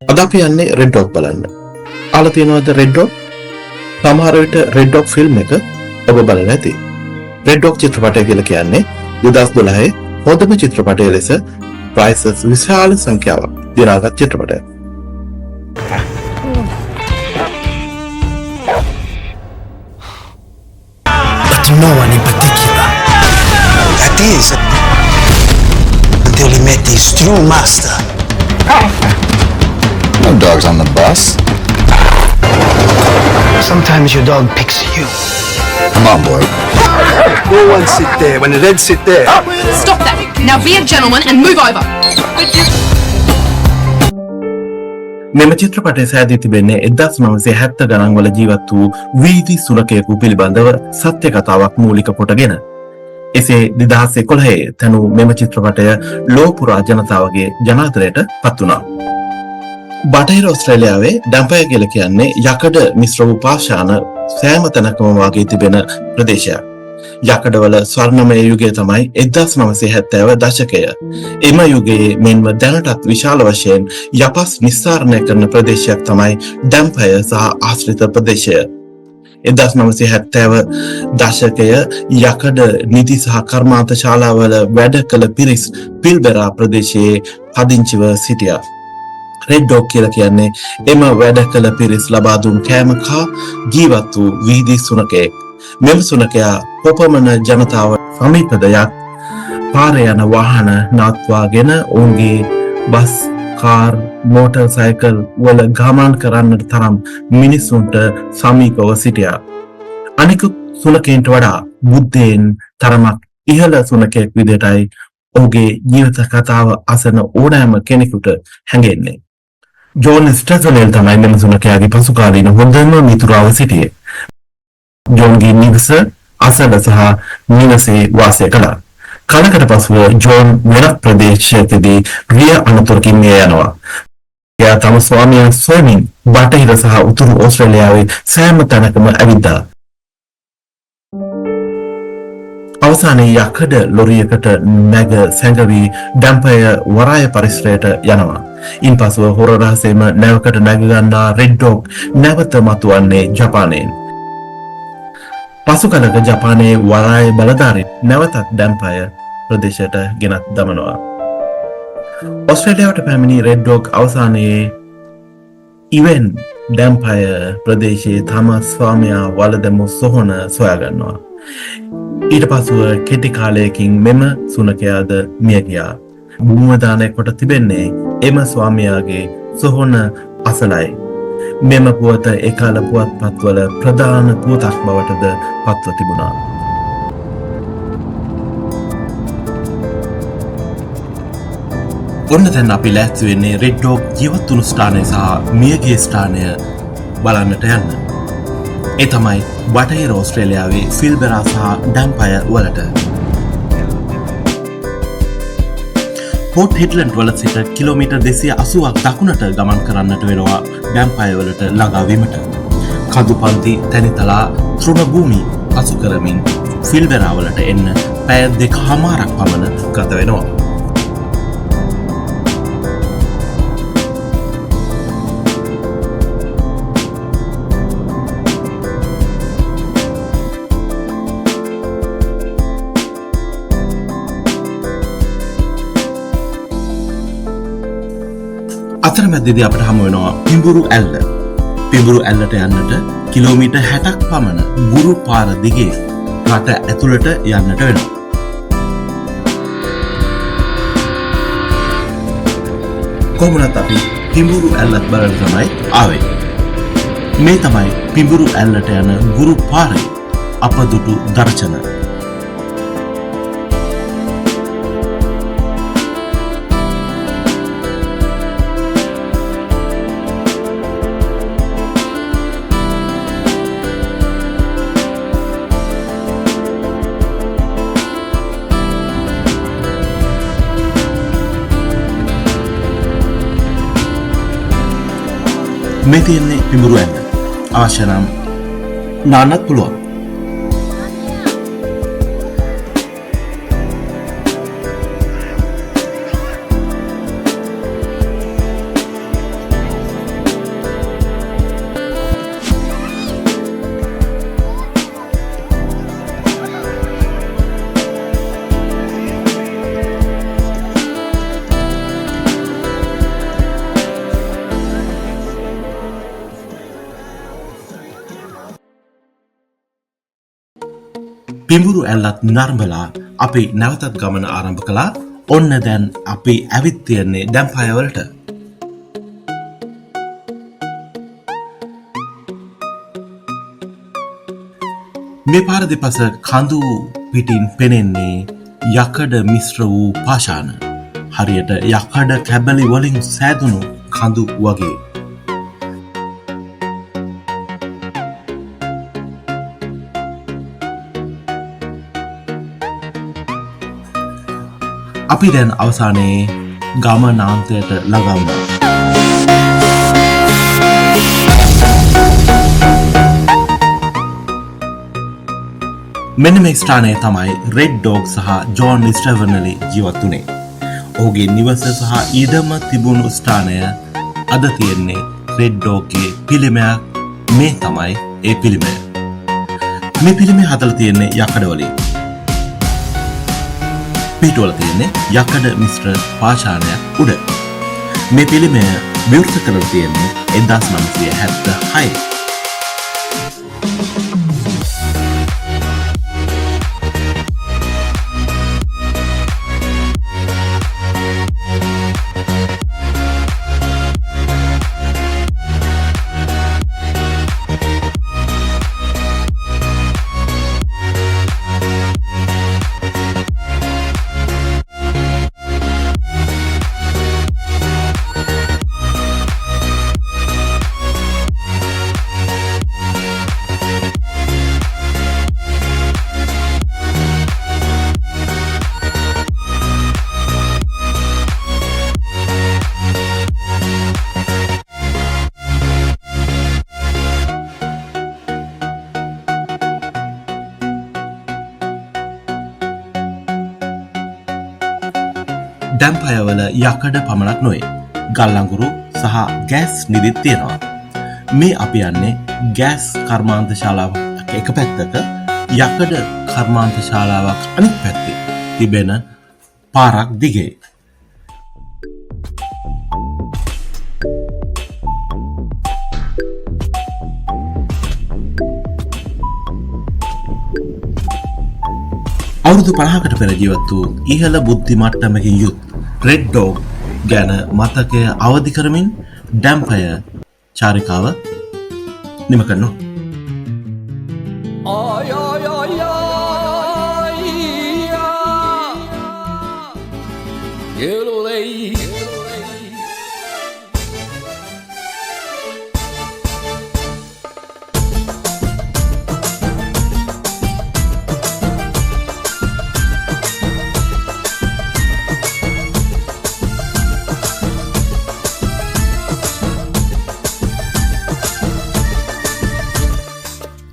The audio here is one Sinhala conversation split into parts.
අද අපි යන්නේ රෙඩ් ඩොග් බලන්න. අහලා තියෙනවද රෙඩ් ඩොග්? සමහර විට රෙඩ් ඩොග් ෆිල්ම් එක ඔබ බලලා ඇති. රෙඩ් ඩොග් චිත්‍රපටය කියලා කියන්නේ 2012 හොඳම චිත්‍රපටය ලෙස ප්‍රයිසස් විශාල සංඛ්‍යාවක් දිනාගත් චිත්‍රපටයක්. But no one in particular. That is, until he met his true master. No dogs on the bus. Sometimes your dog picks you. Come on, boy. No one sit there. When the Reds sit there. Stop that. Now be a gentleman and move over. මෙම චිත්‍රපටය සෑදී තිබෙන්නේ 1970 ගණන් වල ජීවත් වූ වීදි සුනකයෙකු පිළිබඳව සත්‍ය කතාවක් මූලික කොටගෙන. එසේ 2011 තනු මෙම චිත්‍රපටය ලෝ පුරා ජනතාවගේ ජනාදරයට පත් වුණා. බටහිර ඕස්ට්‍රේලියාවේ ඩැම්පයර් කියලා කියන්නේ යකඩ මිශ්‍ර වූ පාෂාණ සෑම තැනකම වාගේ තිබෙන ප්‍රදේශයක්. යකඩවල ස්වර්ණමය යුගය තමයි 1970 දශකය. එම යුගයේ මෙන්ම දැනටත් විශාල වශයෙන් යපස් නිස්සාරණය කරන ප්‍රදේශයක් තමයි ඩැම්පයර් සහ ආශ්‍රිත ප්‍රදේශය. 1970 දශකය යකඩ නිදි සහ කර්මාන්ත ශාලාවල වැඩ කළ පිරිස් පිල්බෙරා ප්‍රදේශයේ පදිංචිව සිටියා. රෙඩ් ඩොග් කියලා කියන්නේ එම වැඩ කළ පිරිස් ලබා දුන් කෑම කා ජීවත් වූ වීදි සුනකයෙක්. මෙම සුනකයා කොපමණ ජනතාව සමීපද යක් පාරේ යන වාහන නවත්වාගෙන ඔවුන්ගේ බස් කාර් මෝටර් සයිකල් වල ගමන් කරන්නට තරම් මිනිසුන්ට සමීපව සිටියා. අනිකුත් සුනකයින්ට වඩා බුද්ධයෙන් තරමක් ඉහළ සුනකයෙක් විදිහටයි ඔහුගේ ජීවිත කතාව අසන ඕනෑම කෙනෙකුට හැඟෙන්නේ. ජෝන් ස්ටැසනෙල් තමයි මෙම සුනකයාගේ පසුකාලීන හොඳම මිතුරාව සිටියේ. ජෝන්ගේ නිවස අසල සහ නිවසේ වාසය කළා. කලකට පසුව ජෝන් වෙනත් ප්‍රදේශයකදී රිය අනතුරකින් මිය යනවා. එයා තම ස්වාමියා සොයමින් බටහිර සහ උතුරු ඕස්ට්‍රේලියාවේ සෑම තැනකම ඇවිද්දා. අවසානයේ යකඩ ලොරියකට නැග සැඟවී ඩැම්පයර් වරාය පරිසරයට යනවා. ඉන්පසුව හොර රහසේම නැවකට නැග ගන්නා රෙඩ් ඩොග් නැවත මතුවන්නේ ජපානයෙන්. පසු කලක ජපානයේ වරාය බලධාරීන් නැවතත් ඩැම්පයර් ප්‍රදේශයට ගෙනත් දමනවා. ඕස්ට්‍රේලියාවට පැමිණි රෙඩ් ඩොග් අවසානයේ ඉවෙන් ඩැම්පයර් ප්‍රදේශයේ තම ස්වාමියා වලදමු සොහොන සොයාගන්නවා. ඊට පසුව කෙටි කාලයකින් මෙම සුනකයාද මිය ගියා. භූමදානය කොට තිබෙන්නේ එම ස්වාමියාගේ සොහොන අසලයි. මෙම පුවත එකල පුවත්පත්වල ප්‍රධාන පුවතක් බවටද පත්ව තිබුණා. ඔන්න දැන් අපි ලෑස්ති වෙන්නේ රෙඩ් ඩොග් ජීවත් වුණු ස්ථානය සහ මියගිය ස්ථානය බලන්නට යන්න. ඒ තමයි බටහිර ඕස්ට්‍රේලියාවේ ෆිල්බෙරා සහ ඩැම්පයර් වලට. පෝට් හිඩ්ලන්ඩ් වල සිට කිලෝමීටර් 280ක් දකුණට ගමන් කරන්නට වෙනවා ඩැම්පයර් වලට ළඟා වීමට. කඳුපන්ති තැනිතලා තෘණභූමි පසු කරමින් ෆිල්බෙරා වලට එන්න පැය 2කමාරක් පමණ ගත වෙනවා. අතරමැදදී අපට හමු වෙනවා පිඹුරු ඇල්ල. පිඹුරු ඇල්ලට යන්නට කිලෝමීටර් 60ක් පමණ ගුරු පාර දිගේ රට ඇතුළට යන්නට වෙනවා. කොහොමවත් අපි පිඹුරු ඇල්ලත් බලන්න තමයි ආවේ. මේ තමයි පිඹුරු ඇල්ලට යන ගුරු පාරේ අපදුටු දර්ශන. මේ තියෙන්නේ පිඹුරු ඇල්ල. අවශ්‍ය නම් නාන්නත් පුළුවන්. පිඹුරු ඇල්ලත් නර්මලා අපි නැවතත් ගමන ආරම්භ කළා. ඔන්න දැන් අපි ඇවිත් තියන්නේ ඩැම්පයර් වලට. මේ පාර දෙපස කඳු පිටින් පෙනෙන්නේ යකඩ මිශ්‍ර වූ පාෂාණ. හරියට යකඩ කැබලි වලින් සෑදුණු කඳු වගේ. අපි දැන් අවසානයේ ගමනාන්තයට ළඟා වුණා. මෙන්න මේ ස්ථානය තමයි රෙඩ් ඩොග් සහ ජෝන් ස්ටැවර්නලි ජීවත් වුණේ. ඔහුගේ නිවස සහ ඉඩම තිබුණු ස්ථානය අද තියෙන්නේ රෙඩ් ඩොග්ගේ පිළිමයක්. මේ තමයි ඒ පිළිමය. මේ පිළිමය හදලා තියෙන්නේ යකඩ වලින්. පිටුවල තියෙන්නේ යකඩ මිශ්‍ර පාෂාණයක් උඩ. මේ පිළිමය විවෘත කරලා තියෙන්නේ 1976. ඩැම්පයර් වල යකඩ පමණක් නොවේ. ගල් අඟුරු සහ ගෑස් නිදිත් තියෙනවා. මේ අපි යන්නේ ගෑස් කර්මාන්ත ශාලාවක් එක පැත්තක, යකඩ කර්මාන්ත ශාලාවක් අනිත් පැත්තේ තිබෙන පාරක් දිගේ. අවුරුදු 50කට පෙර ජීවත් වූ ඉහළ බුද්ධි මට්ටමකින් යුත් රෙඩ් ඩොග් ගැන මතකය අවදි කරමින් ඩැම්පයර් චාරිකාව නිම කරනවා.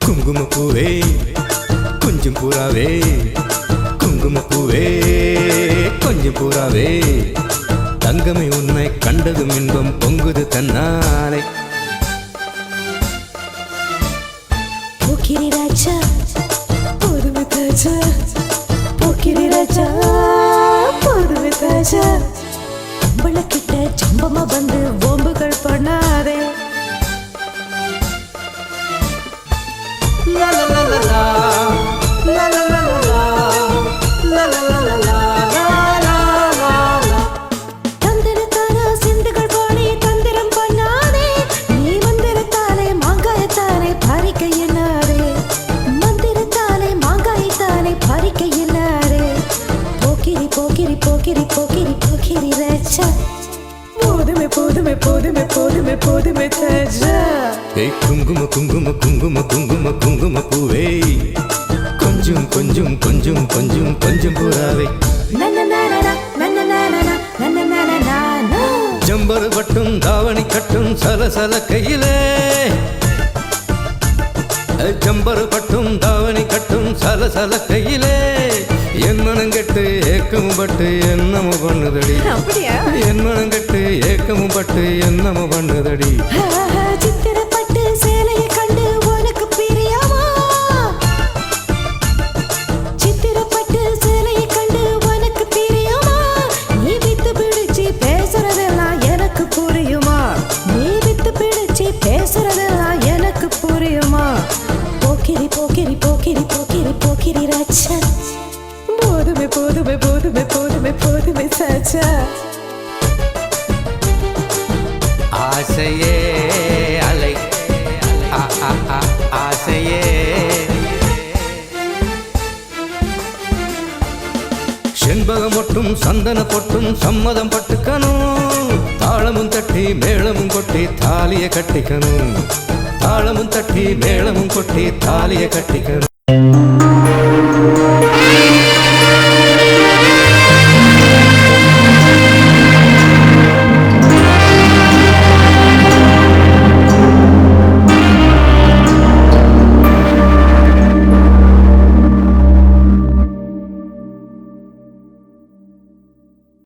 குங்குமப்பூவே கொஞ்சம் புறாவே, குங்குமப்பூவே கொஞ்சம் புறாவே, தங்கமே உன்னை கண்டதும் இன்பம் பொங்குது தன்னாலே. போக்கிரி ராஜா போதுமே தாஜா, போக்கிரி ராஜா போதுமே தாஜா, உங்களக்கிட்ட ஜம்பமா வந்து ஓம்புகள் பண்ணாதே. La la la la la la la la la la la la la la la la la. தந்திரத்தான சிந்துகள் பாடி தந்திரம் பண்ணாதே, நீ மந்திரத்தாலே மாங்காயத்தானே பறிக்க என்னாரே, மந்திரத்தாலே மாங்காயத்தானே பறிக்க என்னாரே. போக்கிரி போக்கிரி போக்கிரி போக்கிரி போக்கிரி ராஜா, போதுமே போதுமே போதுமே போதுமே போதுமே தாஜா. ஏய் குங்கும குங்கும குங்கும குங்கும குங்கும பூவே, கொஞ்சம் கொஞ்சம் கொஞ்சம் கொஞ்சம் கொஞ்சம் புறாவே, ஜம்பரு பட்டும் தாவணி கட்டும் சலசல கையிலே, ஜம்பரு பட்டும் தாவணி கட்டும் சலசல கையிலே, என் மனம் கெட்டு ஏக்கமும் பட்டு என்னமோ பண்ணுதடி, என் மனம் கெட்டு ஏக்கமும் பட்டு என்னமோ பண்ணுதடி. சித்திரப்பட்டு சேலையை கண்டு உனக்கு பிரியாமா, சித்திரப்பட்டு சேலையை கண்டு உனக்கு பிரியாமா, நீ வித்து பிடிச்சி பேசுறதெல்லாம் எனக்கு புரியுமா, நீ வித்து பிடிச்சி பேசுறதெல்லாம் எனக்கு புரியுமா. போக்கிரி போக்கிரி போக்கிரி போக்கிரி போக்கிரி ராஜா, போதுமே போதுமே போதுமே போதுமே சாச்சா ஆசையே அலை ஆசையே செண்பகம் ஒட்டும் சந்தன பொட்டும் சம்மதம் பட்டுக்கணும் தாளமும் தட்டி மேளமும் கொட்டி தாலிய கட்டிக்கணும் தாளமும் தட்டி மேளமும் கொட்டி தாலிய கட்டிக்கணும்